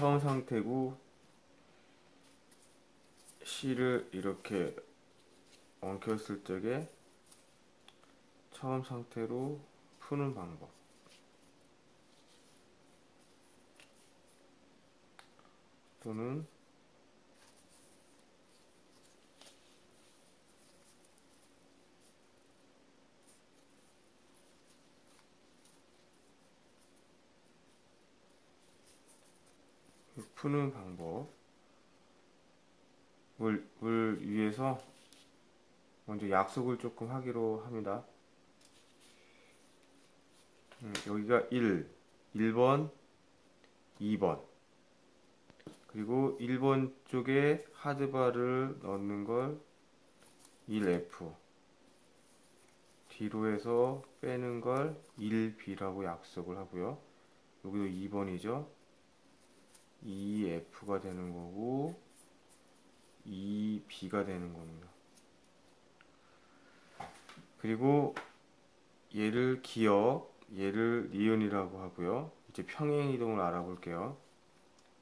처음 상태고 C를 이렇게 엉켰을 적에 처음 상태로 푸는 방법. 또는 푸는 방법을 위해서 먼저 약속을 조금 하기로 합니다. 여기가 1번, 2번. 그리고 1번 쪽에 하드바를 넣는 걸 1F. 뒤로 해서 빼는 걸 1B라고 약속을 하고요. 여기도 2번이죠. 2F가 되는 거고 2B가 되는 겁니다. 그리고 얘를 기억, 얘를 니은이라고 하고요. 이제 평행 이동을 알아볼게요.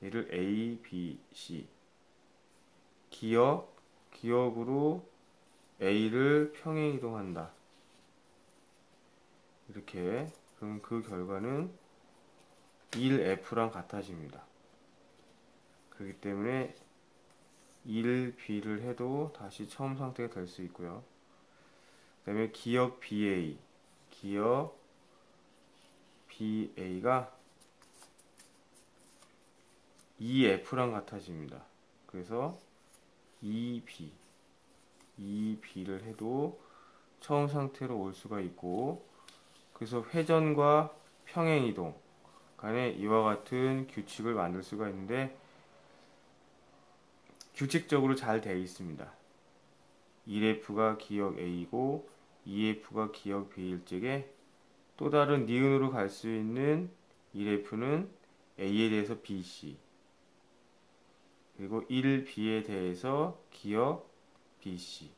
얘를 A, B, C. 기억으로 A를 평행 이동한다. 이렇게. 그럼 그 결과는 1F랑 같아집니다. 그렇기 때문에 1B를 해도 다시 처음 상태가 될 수 있고요. 그 다음에 기억 BA가 2F랑 같아집니다. 그래서 2B를 해도 처음 상태로 올 수가 있고, 그래서 회전과 평행이동 간에 이와 같은 규칙을 만들 수가 있는데 규칙적으로 잘 되어 있습니다. 1F가 기억 A이고 2F가 기억 B일 적에 또 다른 니은으로 갈 수 있는 1F는 A에 대해서 BC, 그리고 1B에 대해서 기억 BC.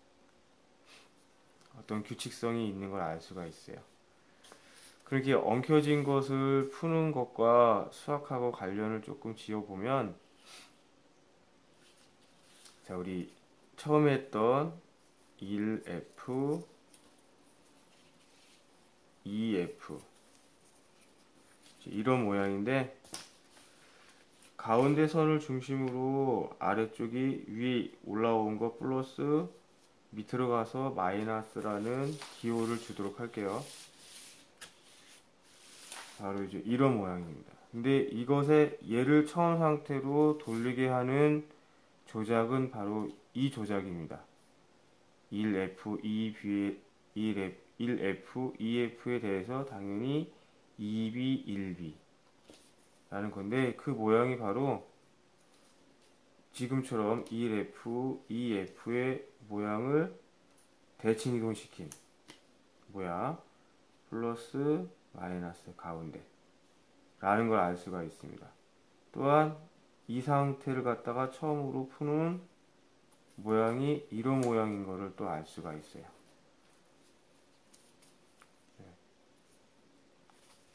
어떤 규칙성이 있는 걸 알 수가 있어요. 그렇게 엉켜진 것을 푸는 것과 수학하고 관련을 조금 지어보면, 자, 우리 처음에 했던 1F, 2F 이런 모양인데, 가운데 선을 중심으로 아래쪽이 위에 올라온 거 플러스 밑으로 가서 마이너스라는 기호를 주도록 할게요. 바로 이제 이런 모양입니다. 근데 이것에 얘를 처음 상태로 돌리게 하는 조작은 바로 이 조작입니다. 1F, 1F, 2F에 대해서 당연히 2B, 1B 라는 건데, 그 모양이 바로 지금처럼 1F, 2F의 모양을 대칭 이동시킨 모양 플러스 마이너스 가운데 라는 걸 알 수가 있습니다. 또한 이 상태를 갖다가 처음으로 푸는 모양이 이런 모양인 것을 또 알 수가 있어요.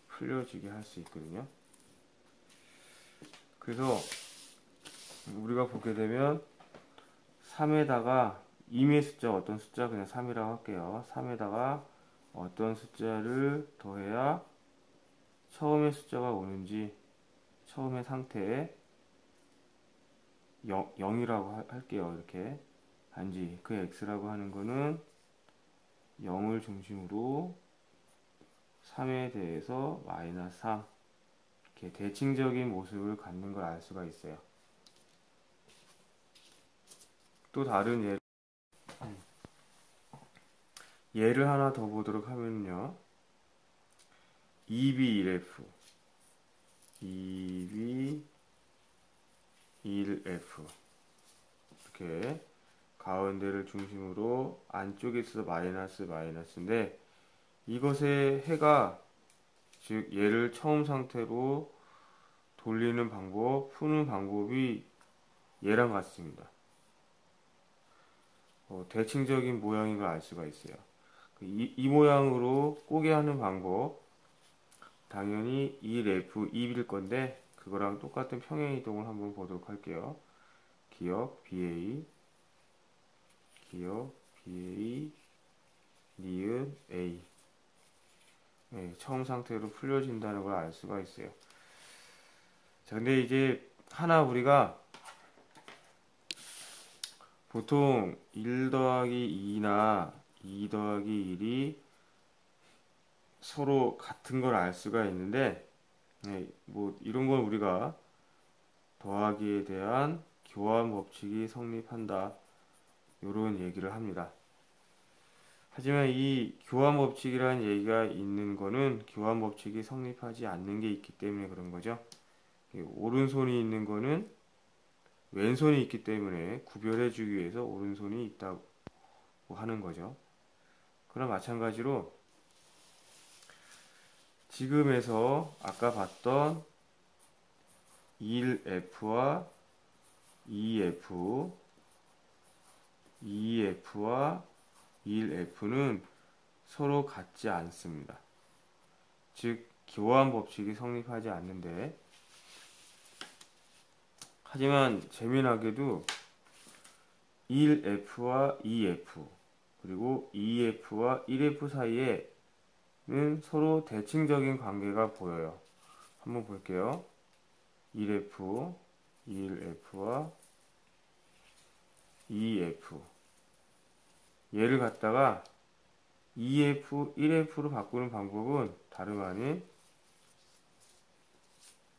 풀려지게 할 수 있거든요. 그래서 우리가 보게 되면 3에다가 임의 숫자, 어떤 숫자 그냥 3이라고 할게요. 3에다가 어떤 숫자를 더해야 처음의 숫자가 오는지, 처음의 상태에 0이라고 할게요. 이렇게 단지 그 x라고 하는 거는 0을 중심으로 3에 대해서 마이너스 3, 이렇게 대칭적인 모습을 갖는 걸 알 수가 있어요. 또 다른 예를 하나 더 보도록 하면요. 2B, 1F 2B, 1F 이렇게 가운데를 중심으로 안쪽에 있어서 마이너스인데, 이것의 해가, 즉 얘를 처음 상태로 돌리는 방법, 푸는 방법이 얘랑 같습니다. 대칭적인 모양인 걸 알 수가 있어요. 이 모양으로 꼬개 하는 방법, 당연히 1F, 2B일 건데, 그거랑 똑같은 평행 이동을 한번 보도록 할게요. 기억 BA, 니은 A. 네, 처음 상태로 풀려진다는 걸 알 수가 있어요. 자, 근데 이제 하나 우리가 보통 1 더하기 2나 2 더하기 1이 서로 같은 걸 알 수가 있는데, 네, 뭐 이런 건 우리가 더하기에 대한 교환 법칙이 성립한다, 이런 얘기를 합니다. 하지만 이 교환 법칙이라는 얘기가 있는 거는 교환 법칙이 성립하지 않는 게 있기 때문에 그런 거죠. 오른손이 있는 거는 왼손이 있기 때문에 구별해 주기 위해서 오른손이 있다고 하는 거죠. 그럼 마찬가지로 지금에서 아까 봤던 1F와 2F, 2F와 1F는 서로 같지 않습니다. 즉 교환 법칙이 성립하지 않는데, 하지만 재미나게도 1F와 2F 그리고 2F와 1F 사이에는 서로 대칭적인 관계가 보여요. 한번 볼게요. 1F, 1F와 2F, 얘를 갖다가 2F, 1F로 바꾸는 방법은 다름 아닌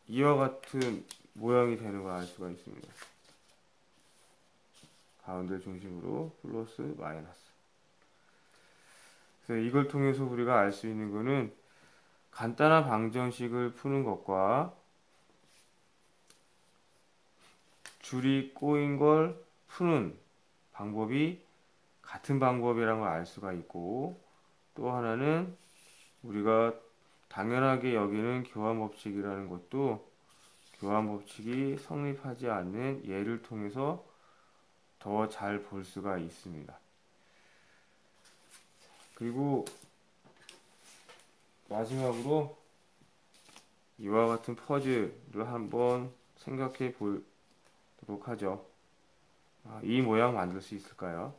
이와 같은 모양이 되는 걸 알 수가 있습니다. 가운데 중심으로 플러스 마이너스. 그래서 이걸 통해서 우리가 알 수 있는 거는 간단한 방정식을 푸는 것과 줄이 꼬인 걸 푸는 방법이 같은 방법이라는 걸 알 수가 있고, 또 하나는 우리가 당연하게 여기는 교환 법칙이라는 것도 교환 법칙이 성립하지 않는 예를 통해서 더 잘 볼 수가 있습니다. 그리고 마지막으로 이와 같은 퍼즐을 한번 생각해 보도록 하죠. 이 모양 만들 수 있을까요?